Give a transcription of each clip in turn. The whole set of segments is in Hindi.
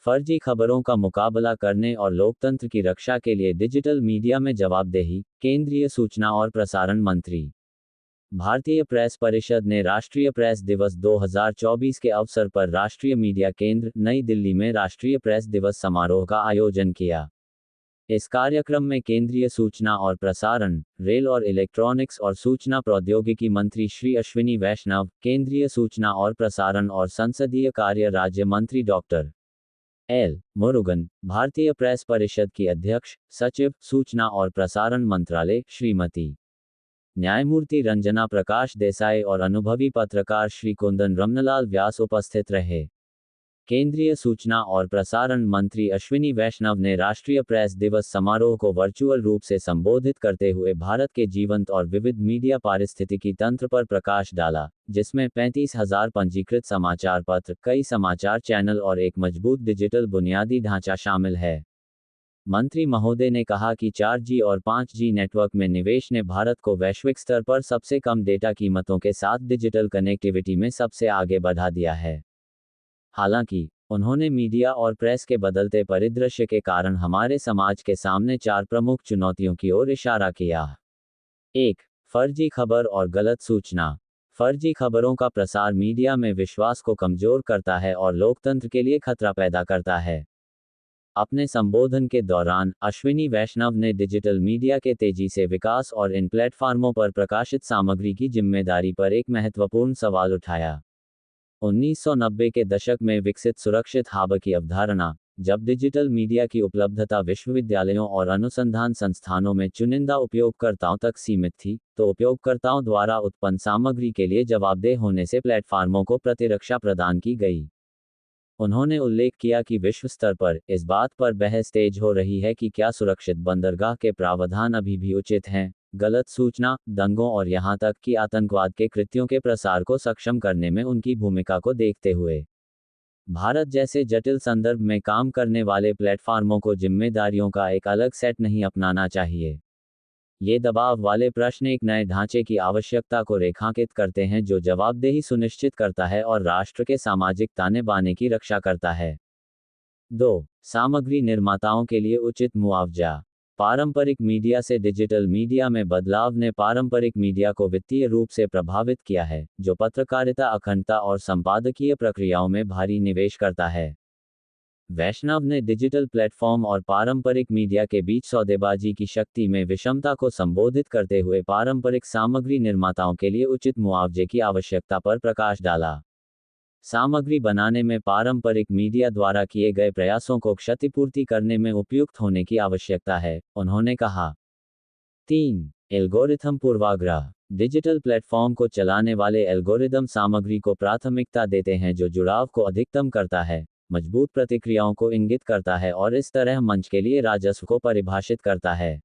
फर्जी खबरों का मुकाबला करने और लोकतंत्र की रक्षा के लिए डिजिटल मीडिया में जवाबदेही। केंद्रीय सूचना और प्रसारण मंत्री। भारतीय प्रेस परिषद ने राष्ट्रीय प्रेस दिवस 2024 के अवसर पर राष्ट्रीय मीडिया केंद्र, नई दिल्ली में राष्ट्रीय प्रेस दिवस समारोह का आयोजन किया। इस कार्यक्रम में केंद्रीय सूचना और प्रसारण, रेल और इलेक्ट्रॉनिक्स और सूचना प्रौद्योगिकी मंत्री श्री अश्विनी वैष्णव, केंद्रीय सूचना और प्रसारण और संसदीय कार्य राज्य मंत्री डॉक्टर एल मुरुगन, भारतीय प्रेस परिषद की अध्यक्ष, सचिव, सूचना और प्रसारण मंत्रालय श्रीमती न्यायमूर्ति रंजना प्रकाश देसाई और अनुभवी पत्रकार श्री कुंदन रमनलाल व्यास उपस्थित रहे। केंद्रीय सूचना और प्रसारण मंत्री अश्विनी वैष्णव ने राष्ट्रीय प्रेस दिवस समारोह को वर्चुअल रूप से संबोधित करते हुए भारत के जीवंत और विविध मीडिया पारिस्थितिकी तंत्र पर प्रकाश डाला, जिसमें 35,000 पंजीकृत समाचार पत्र, कई समाचार चैनल और एक मजबूत डिजिटल बुनियादी ढांचा शामिल है। मंत्री महोदय ने कहा कि 4G और 5G नेटवर्क में निवेश ने भारत को वैश्विक स्तर पर सबसे कम डेटा कीमतों के साथ डिजिटल कनेक्टिविटी में सबसे आगे बढ़ा दिया है। हालांकि, उन्होंने मीडिया और प्रेस के बदलते परिदृश्य के कारण हमारे समाज के सामने 4 प्रमुख चुनौतियों की ओर इशारा किया। 1. फर्जी खबर और गलत सूचना। फर्जी खबरों का प्रसार मीडिया में विश्वास को कमजोर करता है और लोकतंत्र के लिए खतरा पैदा करता है। अपने संबोधन के दौरान, अश्विनी वैष्णव ने डिजिटल मीडिया के तेजी से विकास और इन प्लेटफार्मों पर प्रकाशित सामग्री की जिम्मेदारी पर एक महत्वपूर्ण सवाल उठाया। 1990 के दशक में विकसित सुरक्षित हब की अवधारणा, जब डिजिटल मीडिया की उपलब्धता विश्वविद्यालयों और अनुसंधान संस्थानों में चुनिंदा उपयोगकर्ताओं तक सीमित थी, तो उपयोगकर्ताओं द्वारा उत्पन्न सामग्री के लिए जवाबदेह होने से प्लेटफार्मों को प्रतिरक्षा प्रदान की गई। उन्होंने उल्लेख किया कि विश्व स्तर पर इस बात पर बहस तेज हो रही है कि क्या सुरक्षित बंदरगाह के प्रावधान अभी भी उचित हैं। गलत सूचना, दंगों और यहां तक कि आतंकवाद के कृत्यों के प्रसार को सक्षम करने में उनकी भूमिका को देखते हुए, भारत जैसे जटिल संदर्भ में काम करने वाले प्लेटफार्मों को जिम्मेदारियों का एक अलग सेट नहीं अपनाना चाहिए। ये दबाव वाले प्रश्न एक नए ढांचे की आवश्यकता को रेखांकित करते हैं जो जवाबदेही सुनिश्चित करता है और राष्ट्र के सामाजिक ताने बाने की रक्षा करता है। 2. सामग्री निर्माताओं के लिए उचित मुआवजा। पारंपरिक मीडिया से डिजिटल मीडिया में बदलाव ने पारंपरिक मीडिया को वित्तीय रूप से प्रभावित किया है, जो पत्रकारिता अखंडता और संपादकीय प्रक्रियाओं में भारी निवेश करता है। वैष्णव ने डिजिटल प्लेटफॉर्म और पारंपरिक मीडिया के बीच सौदेबाजी की शक्ति में विषमता को संबोधित करते हुए पारंपरिक सामग्री निर्माताओं के लिए उचित मुआवजे की आवश्यकता पर प्रकाश डाला। सामग्री बनाने में पारंपरिक मीडिया द्वारा किए गए प्रयासों को क्षतिपूर्ति करने में उपयुक्त होने की आवश्यकता है, उन्होंने कहा। 3. एल्गोरिथम पूर्वाग्रह। डिजिटल प्लेटफॉर्म को चलाने वाले एल्गोरिदम सामग्री को प्राथमिकता देते हैं जो जुड़ाव को अधिकतम करता है, मजबूत प्रतिक्रियाओं को इंगित करता है और इस तरह मंच के लिए राजस्व को परिभाषित करता है।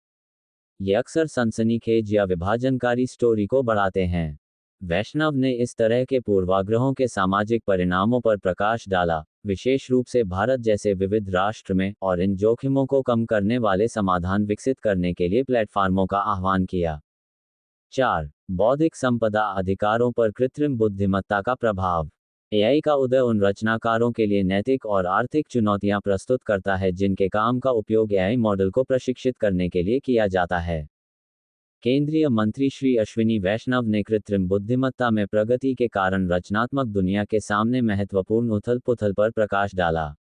ये अक्सर सनसनीखेज या विभाजनकारी स्टोरी को बढ़ाते हैं। वैष्णव ने इस तरह के पूर्वाग्रहों के सामाजिक परिणामों पर प्रकाश डाला, विशेष रूप से भारत जैसे विविध राष्ट्र में, और इन जोखिमों को कम करने वाले समाधान विकसित करने के लिए प्लेटफार्मों का आह्वान किया। 4. बौद्धिक संपदा अधिकारों पर कृत्रिम बुद्धिमत्ता का प्रभाव। AI का उदय उन रचनाकारों के लिए नैतिक और आर्थिक चुनौतियां प्रस्तुत करता है जिनके काम का उपयोग AI मॉडल को प्रशिक्षित करने के लिए किया जाता है। केंद्रीय मंत्री श्री अश्विनी वैष्णव ने कृत्रिम बुद्धिमत्ता में प्रगति के कारण रचनात्मक दुनिया के सामने महत्वपूर्ण उथल-पुथल पर प्रकाश डाला।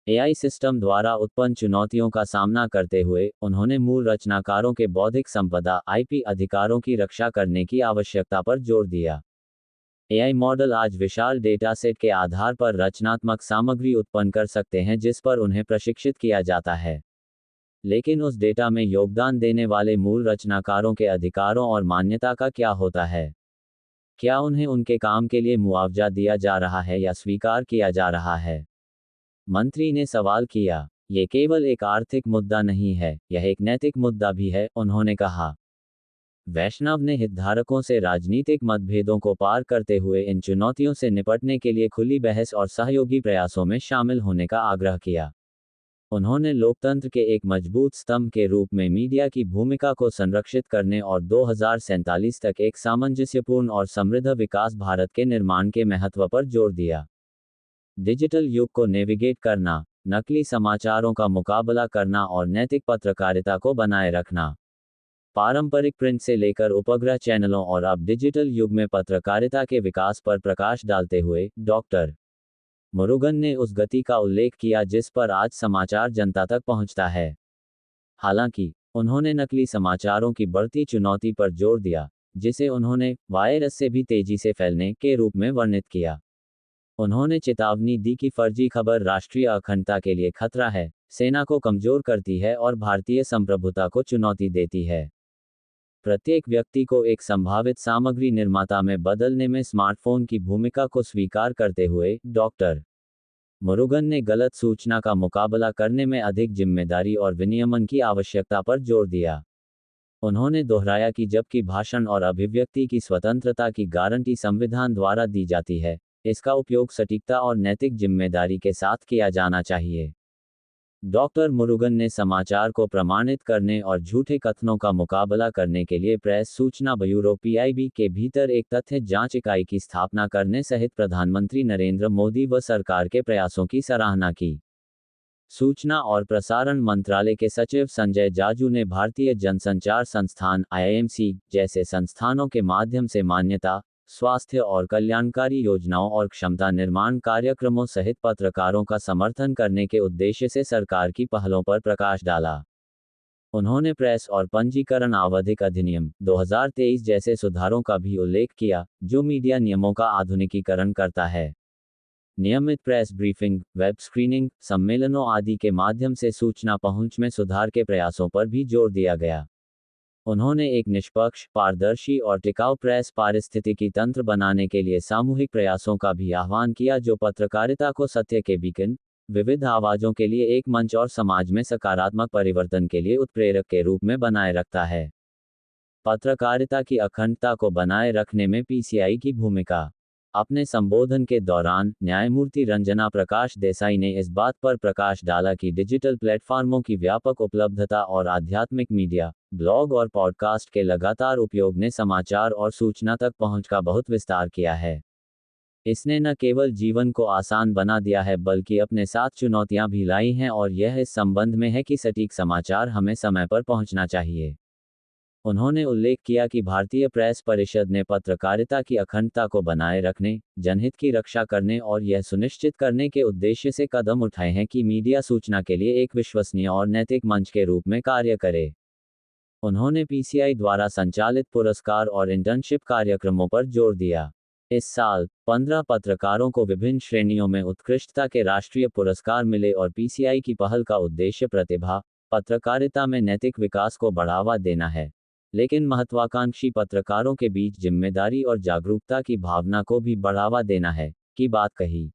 AI सिस्टम द्वारा उत्पन्न चुनौतियों का सामना करते हुए, उन्होंने मूल रचनाकारों के बौद्धिक संपदा IP अधिकारों की रक्षा करने की आवश्यकता पर जोर दिया। AI मॉडल आज विशाल डेटा सेट के आधार पर रचनात्मक सामग्री उत्पन्न कर सकते हैं जिस पर उन्हें प्रशिक्षित किया जाता है। लेकिन उस डेटा में योगदान देने वाले मूल रचनाकारों के अधिकारों और मान्यता का क्या होता है? क्या उन्हें उनके काम के लिए मुआवजा दिया जा रहा है या स्वीकार किया जा रहा है? मंत्री ने सवाल किया। ये केवल एक आर्थिक मुद्दा नहीं है, यह एक नैतिक मुद्दा भी है, उन्होंने कहा। वैष्णव ने हितधारकों से राजनीतिक मतभेदों को पार करते हुए इन चुनौतियों से निपटने के लिए खुली बहस और सहयोगी प्रयासों में शामिल होने का आग्रह किया। उन्होंने लोकतंत्र के एक मजबूत स्तंभ के रूप में मीडिया की भूमिका को संरक्षित करने और 2047 तक एक सामंजस्यपूर्ण और समृद्ध विकास भारत के निर्माण के महत्व पर जोर दिया। डिजिटल युग को नेविगेट करना, नकली समाचारों का मुकाबला करना और नैतिक पत्रकारिता को बनाए रखना। पारंपरिक प्रिंट से लेकर उपग्रह चैनलों और अब डिजिटल युग में पत्रकारिता के विकास पर प्रकाश डालते हुए डॉक्टर मुरुगन ने उस गति का उल्लेख किया जिस पर आज समाचार जनता तक पहुंचता है। हालांकि उन्होंने नकली समाचारों की बढ़ती चुनौती पर जोर दिया, जिसे उन्होंने वायरस से भी तेजी से फैलने के रूप में वर्णित किया। उन्होंने चेतावनी दी कि फर्जी खबर राष्ट्रीय अखंडता के लिए खतरा है, सेना को कमजोर करती है और भारतीय संप्रभुता को चुनौती देती है। प्रत्येक व्यक्ति को एक संभावित सामग्री निर्माता में बदलने में स्मार्टफोन की भूमिका को स्वीकार करते हुए डॉक्टर मुरुगन ने गलत सूचना का मुकाबला करने में अधिक जिम्मेदारी और विनियमन की आवश्यकता पर जोर दिया। उन्होंने दोहराया कि जबकि भाषण और अभिव्यक्ति की स्वतंत्रता की गारंटी संविधान द्वारा दी जाती है, इसका उपयोग सटीकता और नैतिक जिम्मेदारी के साथ किया जाना चाहिए। डॉक्टर मुरुगन ने समाचार को प्रमाणित करने और झूठे कथनों का मुकाबला करने के लिए प्रेस सूचना ब्यूरो (PIB) के भीतर एक तथ्य जांच इकाई की स्थापना करने सहित प्रधानमंत्री नरेंद्र मोदी व सरकार के प्रयासों की सराहना की। सूचना और प्रसारण मंत्रालय के सचिव संजय जाजू ने भारतीय जनसंचार संस्थान (IIMC) जैसे संस्थानों के माध्यम से मान्यता, स्वास्थ्य और कल्याणकारी योजनाओं और क्षमता निर्माण कार्यक्रमों सहित पत्रकारों का समर्थन करने के उद्देश्य से सरकार की पहलों पर प्रकाश डाला। उन्होंने प्रेस और पंजीकरण आवधिक अधिनियम 2023 जैसे सुधारों का भी उल्लेख किया, जो मीडिया नियमों का आधुनिकीकरण करता है। नियमित प्रेस ब्रीफिंग, वेब स्क्रीनिंग, सम्मेलनों आदि के माध्यम से सूचना पहुंच में सुधार के प्रयासों पर भी जोर दिया गया। उन्होंने एक निष्पक्ष, पारदर्शी और टिकाऊ प्रेस पारिस्थितिकी तंत्र बनाने के लिए सामूहिक प्रयासों का भी आह्वान किया जो पत्रकारिता को सत्य के बीकन, विविध आवाजों के लिए एक मंच और समाज में सकारात्मक परिवर्तन के लिए उत्प्रेरक के रूप में बनाए रखता है। पत्रकारिता की अखंडता को बनाए रखने में PCI की भूमिका। अपने संबोधन के दौरान न्यायमूर्ति रंजना प्रकाश देसाई ने इस बात पर प्रकाश डाला कि डिजिटल प्लेटफॉर्मों की व्यापक उपलब्धता और आध्यात्मिक मीडिया, ब्लॉग और पॉडकास्ट के लगातार उपयोग ने समाचार और सूचना तक पहुंच का बहुत विस्तार किया है। इसने न केवल जीवन को आसान बना दिया है बल्कि अपने साथ चुनौतियां भी लाई हैं और यह इस संबंध में है कि सटीक समाचार हमें समय पर पहुंचना चाहिए। उन्होंने उल्लेख किया कि भारतीय प्रेस परिषद ने पत्रकारिता की अखंडता को बनाए रखने, जनहित की रक्षा करने और यह सुनिश्चित करने के उद्देश्य से कदम उठाए हैं कि मीडिया सूचना के लिए एक विश्वसनीय और नैतिक मंच के रूप में कार्य करे। उन्होंने PCI द्वारा संचालित पुरस्कार और इंटर्नशिप कार्यक्रमों पर जोर दिया। इस साल 15 पत्रकारों को विभिन्न श्रेणियों में उत्कृष्टता के राष्ट्रीय पुरस्कार मिले और PCI की पहल का उद्देश्य प्रतिभा, पत्रकारिता में नैतिक विकास को बढ़ावा देना है, लेकिन महत्वाकांक्षी पत्रकारों के बीच जिम्मेदारी और जागरूकता की भावना को भी बढ़ावा देना है, की बात कही।